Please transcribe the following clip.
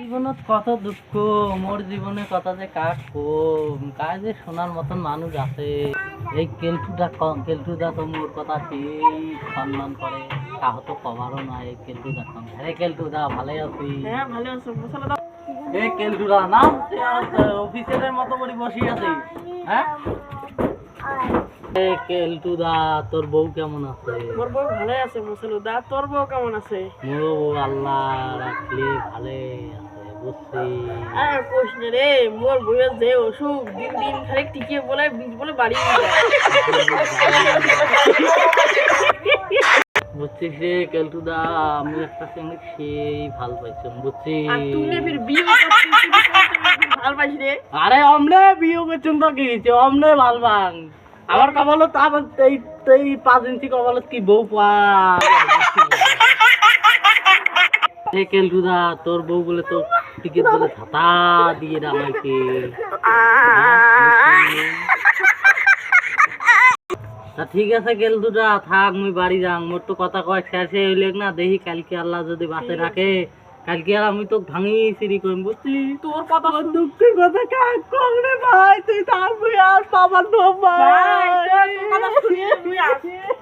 জীবনত কত দুঃখ, মোর জীবনে কথা যে কাক কম, কাজ যে শোনার মতন মানুষ আছে। এই কেলটুদা তো মোর কথা সেই সম্মান করে, কাহো তো কবারও নয়। এই কেলটুদা কম, হ্যাঁ কেলটুদা ভালো আছি। হ্যাঁ ভালো আছো মশলা দাও। এই কেলটুদা না অফিসের মতো করে বসে আছে। হ্যাঁ এই কেলটুদা, তোর বউ কেমন আছে? মোর বউ ভালো আছে মশলা দা, তোর বউ কেমন আছে? মোর বউ আল্লাহ রাখলে ভালো আছে, বুঝছি। আর কোশ না রে, মোর বউয়ের যে অসুখ, দিন দিন খালি টিকিয়ে বলে বীজ বলে বাড়ি বুঝছিস রে কেলটুদা, আমি একটা সঙ্গে সেই ভাল পাইছি, বুঝছিস। আর তুই না ফির বিয়ে করছিস, ভাল পাইছ রে? আরে অমনে বিয়ে করছেন তো কি হয়েছে, অমনে ভাল পাং। আমার কপালত আমার এই 5 ইঞ্চি কপালত কি বউ পা। কেলটুদা, তোর বউ বলে তো টিকিট বলে ছাতা দিয়ে রাখাইছে। তা ঠিক আছে কেলটুদা, থাক মুই বাড়ি যাং। মোর তো কথা কয় শেষে হইলে না, দেখি কালকে আল্লাহ যদি বাসে রাখে, কালকে আর আমি তো ভাঙি সিঁড়ি করিম, বুঝছিস। তোর কথা দুঃখের কথা কাক কম রে ভাই, তুই থাকবি আর বাবার নো ভাই। ভাই তোর কথা শুনিয়ে তুই আসিস।